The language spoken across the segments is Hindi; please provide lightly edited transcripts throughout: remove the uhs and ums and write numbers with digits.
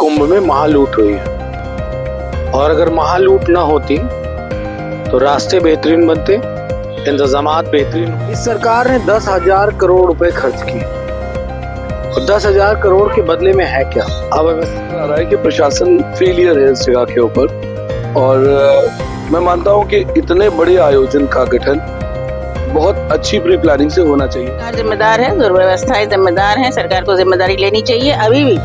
महाकुंभ में महालूट हुई है और अगर महालूट ना होती तो रास्ते बेहतरीन बनते, इंतजामात बेहतरीन। इस सरकार ने 10,000 करोड़ रुपए खर्च किए और 10,000 करोड़ के बदले में है क्या? अब ऐसा आ रहा है कि प्रशासन फेलियर है इस जगह के ऊपर और मैं मानता हूं कि इतने बड़े आयोजन का गठन बहुत अच्छी प्री प्लानिंग से होना चाहिए। सरकार जिम्मेदार है, दुर्व्यवस्थाएं जिम्मेदार हैं, सरकार को जिम्मेदारी लेनी चाहिए। अभी भी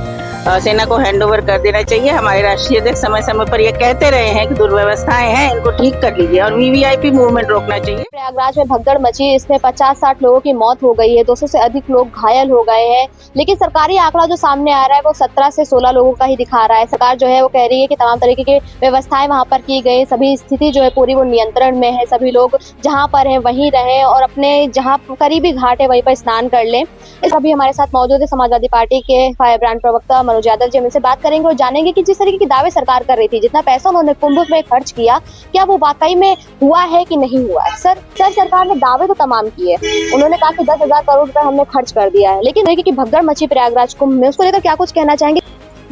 सेना को हैंडओवर कर देना चाहिए। हमारे राष्ट्रीय अध्यक्ष समय समय पर ये कहते रहे हैं कि दुर्व्यवस्थाएं हैं, इनको ठीक कर लीजिए और वीवीआईपी मूवमेंट रोकना चाहिए। प्रयागराज में भगदड़ मची, इसमें 50-60 लोगों की मौत हो गई है, 200 से अधिक लोग घायल हो गए हैं, लेकिन सरकारी आंकड़ा जो सामने आ रहा है वो 17 से 16 लोगों का ही दिखा रहा है। सरकार जो है वो कह रही है कि तमाम तरीके की व्यवस्थाएं वहाँ पर की गई, सभी स्थिति जो है पूरी वो नियंत्रण में है, सभी लोग जहाँ पर है वहीं रहें और अपने जहाँ करीबी घाट है वहीं पर स्नान कर लें। इस अभी हमारे साथ मौजूद है समाजवादी पार्टी के फायर ब्रांड प्रवक्ता मनोज यादव जी। हम इनसे बात करेंगे और जानेंगे कि जिस तरीके के दावे सरकार कर रही थी, जितना पैसा उन्होंने कुंभ में खर्च किया, क्या वो वाकई में हुआ है कि नहीं हुआ है। सर सरकार ने दावे तो तमाम किए, उन्होंने कहा कि 10,000 करोड़ रुपए हमने खर्च कर दिया है, लेकिन देखिए कि भगदड़ मची प्रयागराज कुंभ में, उसको लेकर क्या कुछ कहना चाहेंगे?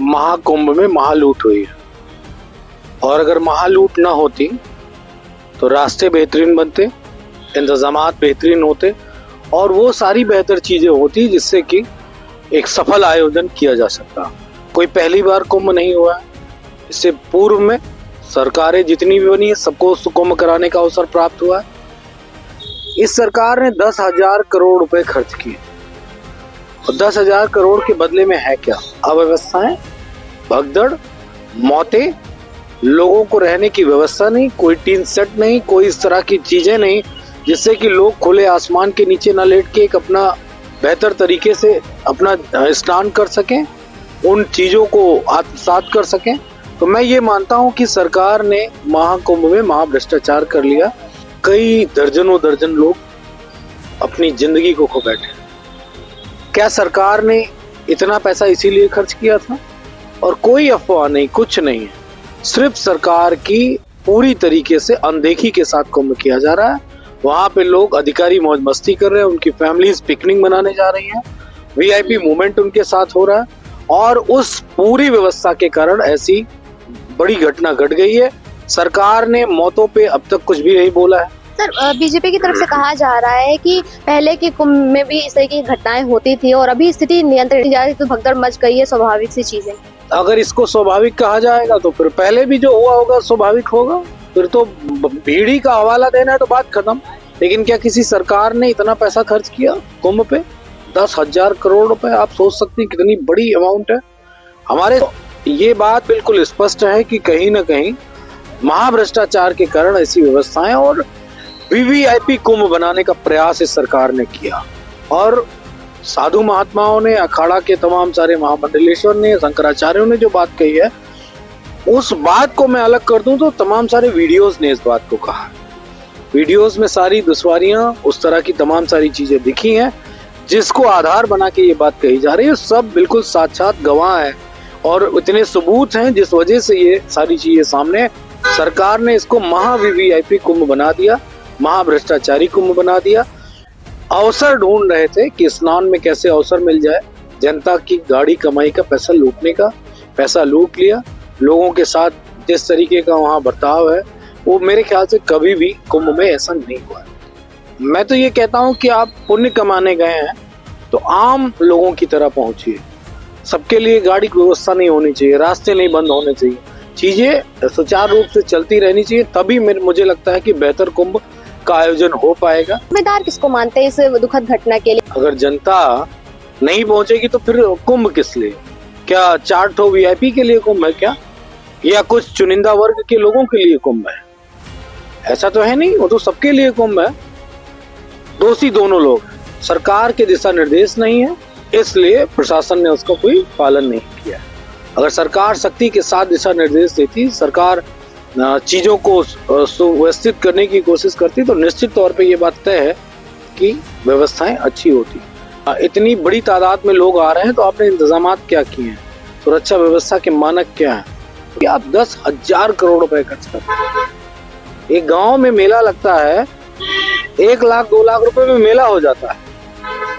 महाकुंभ में महालूट हुई है और अगर महालूट ना होती तो रास्ते बेहतरीन बनते, इंतजामात बेहतरीन होते और वो सारी बेहतर चीजें होती जिससे कि एक सफल आयोजन किया जा सकता। कोई पहली बार कुंभ नहीं हुआ है, इससे पूर्व में सरकारें जितनी भी बनी है सबको कुंभ कराने का अवसर प्राप्त हुआ है। इस सरकार ने 10,000 करोड़ रुपए खर्च किए और 10,000 करोड़ के बदले में है क्या? अव्यवस्थाएं, भगदड़, मौतें, लोगों को रहने की व्यवस्था नहीं, कोई टीन सेट नहीं, कोई इस तरह की चीजें नहीं जिससे कि लोग खुले आसमान के नीचे न लेट के एक अपना बेहतर तरीके से अपना स्नान कर सकें, उन चीजों को आत्मसात कर सकें। तो मैं ये मानता हूं कि सरकार ने महाकुंभ में महाभ्रष्टाचार कर लिया। कई दर्जन लोग अपनी जिंदगी को खो बैठे। क्या सरकार ने इतना पैसा इसीलिए खर्च किया था? और कोई अफवाह नहीं, कुछ नहीं है, सिर्फ सरकार की पूरी तरीके से अनदेखी के साथ कुंभ किया जा रहा है। वहां पे लोग अधिकारी मौज मस्ती कर रहे हैं, उनकी फैमिलीज पिकनिक मनाने जा रही हैं, वीआईपी मूवमेंट उनके साथ हो रहा है और उस पूरी व्यवस्था के कारण ऐसी बड़ी घटना घट गई है। सरकार ने मौतों पे अब तक कुछ भी नहीं बोला है। सर बीजेपी की तरफ से कहा जा रहा है कि पहले के कुंभ में भी इस तरह की घटनाएं होती थी और अभी स्थिति नियंत्रित जा रही, तो भगदड़ मच गई है, स्वाभाविक सी चीजें। अगर इसको स्वाभाविक कहा जाएगा तो फिर पहले भी जो हुआ होगा स्वाभाविक होगा, फिर तो भीड़ का हवाला देना है तो बात खत्म। लेकिन क्या किसी सरकार ने इतना पैसा खर्च किया कुंभ पे? 10,000 करोड़ रुपए, आप सोच सकते हैं कितनी बड़ी अमाउंट है। हमारे ये बात बिल्कुल स्पष्ट है कि कहीं ना कहीं महाभ्रष्टाचार के कारण ऐसी व्यवस्थाएं और वीवीआईपी कुंभ बनाने का प्रयास इस सरकार ने किया और साधु महात्माओं ने, अखाड़ा के तमाम सारे महामंडलेश्वर ने, शंकराचार्यों ने जो बात कही है, उस बात को मैं अलग कर दूं तो तमाम सारे वीडियोस ने इस बात को कहा। वीडियोस में सारी दुश्वारियां, उस तरह की तमाम सारी चीजें दिखी हैं जिसको आधार बना के ये बात कही जा रही है। सब बिल्कुल साक्षात गवाह है और इतने सबूत हैं जिस वजह से ये सारी चीजें सामने। सरकार ने इसको महा वीवीआईपी कुंभ बना दिया, महाभ्रष्टाचारी कुंभ बना दिया। अवसर ढूंढ रहे थे कि स्नान में कैसे अवसर मिल जाए, जनता की गाड़ी कमाई का पैसा लूटने का, पैसा लूट लिया। लोगों के साथ जिस तरीके का वहाँ बर्ताव है वो मेरे ख्याल से कभी भी कुंभ में ऐसा नहीं हुआ है। मैं तो ये कहता हूँ कि आप पुण्य कमाने गए हैं तो आम लोगों की तरह पहुंचिए। सबके लिए गाड़ी की व्यवस्था नहीं होनी चाहिए, रास्ते नहीं बंद होने चाहिए, चीजें सुचारू रूप से चलती रहनी चाहिए, तभी मुझे लगता है कि बेहतर कुंभ का आयोजन हो पाएगा। जिम्मेदार किसको मानते हैं इस दुखद घटना के लिए? अगर जनता नहीं पहुंचेगी तो फिर कुंभ किस लिए? क्या 4 ठो वीआईपी के लिए कुंभ है क्या, या कुछ चुनिंदा वर्ग के लोगों के लिए कुंभ है? ऐसा तो है नहीं, वो तो सबके लिए कुंभ है। दोषी दोनों लोग हैं, सरकार के दिशा निर्देश नहीं है, इसलिए प्रशासन ने उसका कोई पालन नहीं किया। अगर सरकार सख्ती के साथ दिशा निर्देश देती, सरकार चीजों को सुव्यवस्थित करने की कोशिश करती, तो निश्चित तौर पे ये बात तय है कि व्यवस्थाएं अच्छी होती। इतनी बड़ी तादाद में लोग आ रहे हैं तो आपने इंतजामात क्या किए हैं, सुरक्षा व्यवस्था के मानक क्या है कि आप 10,000 करोड़ रुपए खर्च करते हैं। एक गांव में मेला लगता है, 1 लाख 2 लाख रुपए में मेला हो जाता है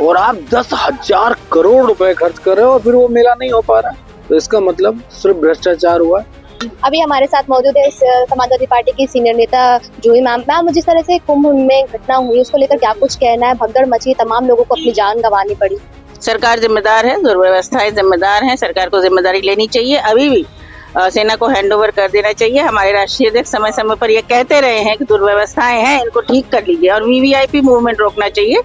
और आप 10,000 करोड़ रुपए खर्च कर रहे हो और फिर वो मेला नहीं हो पा रहा है। तो इसका मतलब सिर्फ भ्रष्टाचार हुआ है। अभी हमारे साथ मौजूद है इस समाजवादी पार्टी की सीनियर नेता जूही मैम। मैम, जिस तरह से कुंभ में घटना हुई उसको लेकर क्या कुछ कहना है? भगदड़ मची, तमाम लोगों को अपनी जान गंवानी पड़ी। सरकार जिम्मेदार है, दुर्व्यवस्थाएं जिम्मेदार हैं, सरकार को जिम्मेदारी लेनी चाहिए। अभी भी सेना को हैंडओवर कर देना चाहिए। हमारे राष्ट्रीय अध्यक्ष समय समय पर ये कहते रहे हैं कि दुर्व्यवस्थाएं हैं, इनको ठीक कर लीजिए और वीवीआईपी मूवमेंट रोकना चाहिए।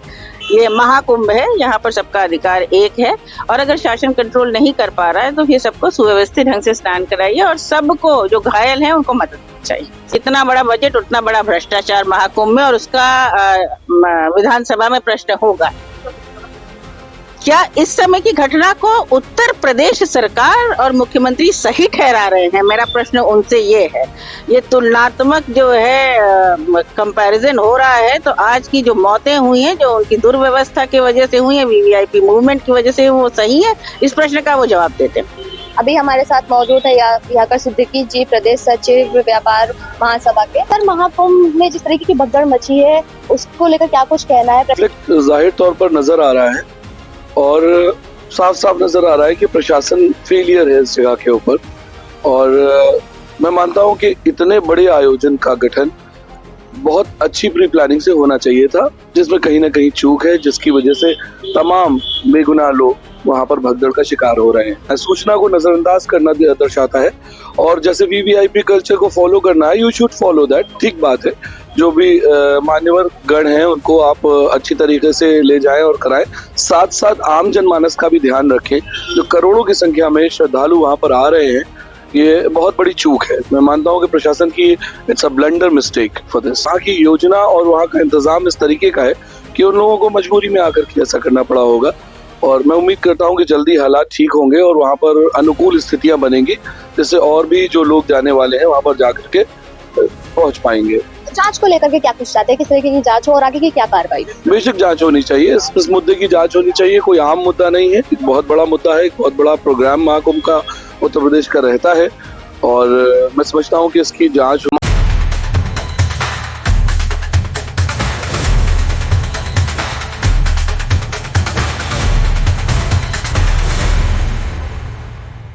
ये महाकुंभ है, यहाँ पर सबका अधिकार एक है और अगर शासन कंट्रोल नहीं कर पा रहा है तो फिर सबको सुव्यवस्थित ढंग से स्नान कराइए और सबको जो घायल हैं उनको मदद चाहिए। इतना बड़ा बजट, उतना बड़ा भ्रष्टाचार महाकुंभ में, और उसका विधानसभा में प्रश्न होगा। क्या इस समय की घटना को उत्तर प्रदेश सरकार और मुख्यमंत्री सही ठहरा रहे हैं? मेरा प्रश्न उनसे ये है। ये तुलनात्मक जो है कंपैरिजन हो रहा है, तो आज की जो मौतें हुई हैं जो उनकी दुर्व्यवस्था की वजह से हुई है, वीवीआईपी मूवमेंट की वजह से, वो सही है? इस प्रश्न का वो जवाब देते हैं। अभी हमारे साथ मौजूद है याकर सिद्दीकी जी, प्रदेश सचिव व्यापार महासभा के। सर, महाकुंभ में जिस तरीके की भगदड़ मची है उसको लेकर क्या कुछ कहना है? जाहिर तौर पर नजर आ रहा है और साफ साफ नजर आ रहा है कि प्रशासन फेलियर है इस जगह के ऊपर। और मैं मानता हूं कि इतने बड़े आयोजन का गठन बहुत अच्छी प्री प्लानिंग से होना चाहिए था, जिसमें कहीं ना कहीं चूक है, जिसकी वजह से तमाम बेगुनाह लोग वहां पर भगदड़ का शिकार हो रहे हैं। सूचना को नजरअंदाज करना दर्शाता है और जैसे वीवीआईपी कल्चर को फॉलो करना है, यू शुड फॉलो दैट। ठीक बात है, जो भी मान्यवर गण हैं उनको आप अच्छी तरीके से ले जाएं और कराएं। साथ साथ आम जनमानस का भी ध्यान रखें। जो करोड़ों की संख्या में श्रद्धालु वहां पर आ रहे हैं, ये बहुत बड़ी चूक है। मैं मानता हूं कि प्रशासन की it's a blunder mistake for this. वहाँ की योजना और वहाँ का इंतजाम इस तरीके का है कि उन लोगों को मजबूरी में आकर के ऐसा करना पड़ा होगा। और मैं उम्मीद करता हूं कि जल्दी हालात ठीक होंगे और वहां पर अनुकूल स्थितियां बनेंगी, जिससे और भी जो लोग जाने वाले हैं वहां पर जाकर के पहुंच पाएंगे। जांच को लेकर के क्या कुछ चाहते हैं? किस तरीके की जांच हो और आगे की क्या कार्रवाई? बेशक जांच होनी चाहिए, इस मुद्दे की जांच होनी चाहिए। कोई आम मुद्दा नहीं है, एक बहुत बड़ा मुद्दा है, एक बहुत बड़ा प्रोग्राम महाकुंभ का उत्तर प्रदेश का रहता है और मैं समझता हूँ कि इसकी जांच